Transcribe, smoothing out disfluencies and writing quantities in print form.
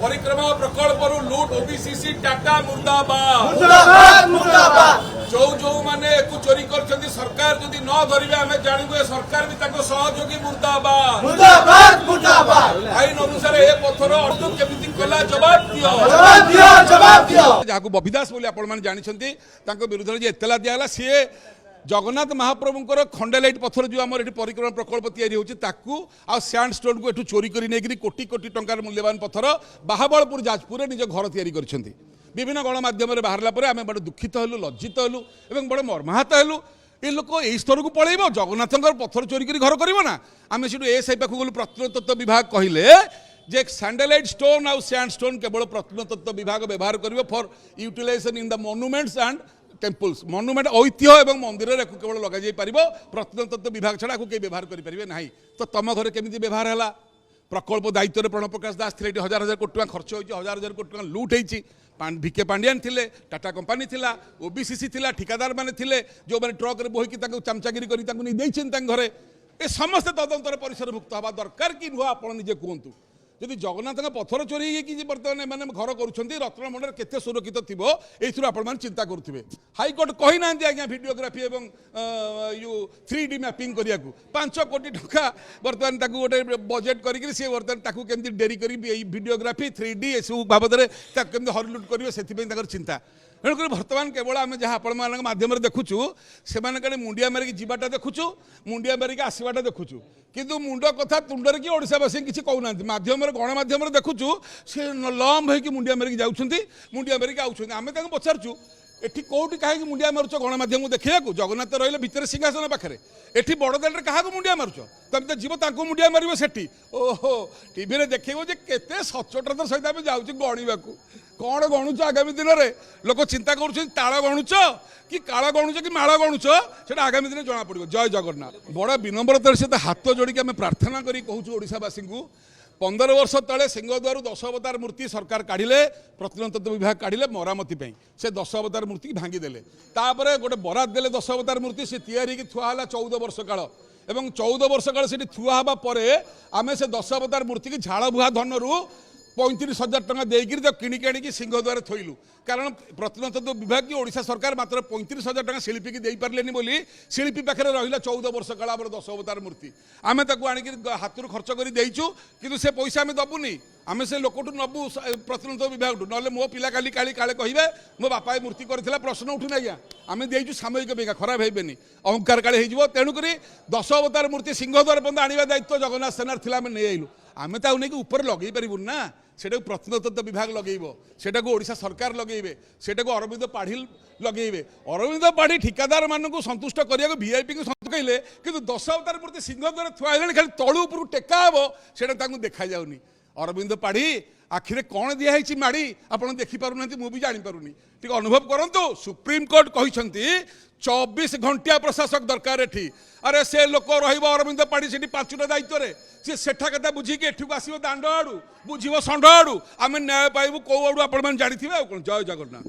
परिक्रमा प्रकल्प लुट ओबीसीसी टाटा मुर्दाबाद जो जो माने चोरी कर सरकार जदि न धरिबे आमे जानबे सरकार भी ताको सहयोगी मुर्दाबाद आईन अनुसार ए पत्थर अर्जुन केमिति कला जवाब दियो जाको बबिदास बोली आपण माने जानिछंती ताको विरुद्ध जे एतला दियाला सी जगन्नाथ महाप्रभुंकर खंडेलाइट पत्थर जो आम ये परिक्रमा प्रकल्प तैयारी होची ताकू आ सैंड स्टोन को एठू चोरी करी नेगिरी कोटी कोटी टंकार मूल्यवान पत्थर बाहाबलपुर जाजपुर निज घर तैयारी करछंती विभिन्न गणमाध्यम बाहरला परे आमे बड़ दुखित हलु लज्जित हलु एवं बड़ मर्माहत हलु ये लोक यही स्तर को पलैब जगन्नाथंकर पत्थर चोरी करी घर करिवो ना आमे सेठू एएसआई पाखु गलु प्रत्नतत्व विभाग कहिले जे सैंडलाइट स्टोन आ सैंड स्टोन केवल प्रत्नतत्व विभाग व्यवहार करिवो for utilisation in the monuments and temples monument ऐतिह्य और मंदिर केवल लग जापर प्रत्नतत्व विभाग छड़ा व्यवहार करेंगे ना तो तुम घर केमी व्यवहार है प्रकल्प दायित्व में प्रणव प्रकाश दास थे हजार हजार कोटी खर्च हो हजार हजार कोटी लुट होती भिके पांडियान थे टाटा कंपानी थिला ओबीसीसी थिला ठिकादार माने थिले जो मैंने ट्रक रे बोहिकी चामचागिरी करी घरे ए समस्त तदंतर परिसरभुक्त हवा दरकार कि नुह आप निजे कहतु जदि जगन्नाथ पत्थर चोरी होगी बर्तमान मैंने घर करुँच रत्नमंडल केते सुरक्षित थी ये चिंता करुवे हाइकोर्ट कही ना आज्ञा भिडियोग्राफी और यू 3D मैपिंग करने को 5 कोटी टंका बर्तमान गोटे बजेट करके बर्तमान केमती डेरी कर भिडियोग्राफी 3D ए सब बाबद केमती हरिलुट करेंगे से चिंता तेणुक बर्तमान केवल आम जहाँ आपण माध्यम देखुचु से मुंडिया मारिक जीवाटा देखुचु मुंडिया मारिक आसवाटा देखुचु किंतु मुंड कथा तुंडर कि ओडिशावासी किसी कहूना माध्यम गणमाध्यम देखुचु से लम्ब होगी मुंडिया मारिक जाऊँच मुंडिया मारिक आउछन आम पचारचु एठी कौटी कहीं मुंडिया मारुच गणमाध्यम देखा जगन्नाथ रही भितर सिंहासन पाखे एठी बड़दाण्ड क्या मुंडिया मारुच तुम तो जीव तांको मुंडिया मार सेठी ओहो टीवी देखो केते सचोटता सहित आम जाऊँ गणवा कौन गणुच आगामी दिन में लोक चिंता कर गणुच कि काल गणुच कि माड़ गणुच से आगामी दिन जना पड़ो जय जगन्नाथ बड़ विनम्रतार सहित हाथ जोड़िक आम प्रार्थना करी कहूँ ओडिशावासी को 15 वर्ष तले सिंहद्वार 10 अवतार मूर्ति सरकार काढ़िले प्रत्नतत्व विभाग काढ़िले मरामती से 10 अवतार मूर्ति भांगीदेले तापर गोटे बराद देले 10 अवतार मूर्ति से तैयारी थुआला 14 वर्ष काल एवं 14 वर्ष काल से थुआ हवा पर आम से 10 अवतार मूर्ति की झाड़ बुहा धनरू 35,000 टंका देकर किणिक आनी सिंहद्वार थोलु कारण प्रत्नतत्व विभाग की ओडिशा सरकार मात्र 35,000 टंका शिल्पी की पारे बोली शिल्पी पाखे रहा 14 वर्ष काल आम 10 अवतार मूर्ति आम आनिक हाथ खर्च कर देचु कि से पैसा आम दबुनी आम से लोकठू नबू प्रत्नतत्व विभाग ना मो पिला काली काली काले कहे मो बापा मूर्ति करथिला प्रश्न उठुना आज्ञा आम देचु सामयिक बेगा खराब हेबेनी अहंकार काले हो तेणुक 10 अवतार मूर्ति सिंहद्वार पर्यंत आने दायित्व जगन्नाथ सेनार थिला आम नहीं आइलु आम तो ऊपर लगे पारूँ ना सेटा प्रत्नतत्व विभाग लगेब सेटा ओडिशा सरकार लगेबे सेटा अरविंद पाढ़ी लगेबे अरविंद पाढ़ी ठिकादार मानक संतुष्ट करने वीआईपी को संतुष्ट कहले कि 10 अवतार मूर्ति सिंहद्वार थुआले खाली तलू उपरू टेका हे से देखा जाऊनी अरविंद पाढ़ी आखिरे कौन दिखाई माड़ी आपड़ देखिपार मुझे जानीपारूनी टी अनुभव करूँ सुप्रीम कोर्ट कहते 24 घंटिया प्रशासक दरकार एठी अरे से लोक रविंद पाढ़ी से 5टा दायित्व सी सेठा कथा बुझिकी एठू आसो दांड आड़ू बुझे षंड आड़ू आम न्याय पाइबू कौ आड़ू आप जानी जय जगन्नाथ।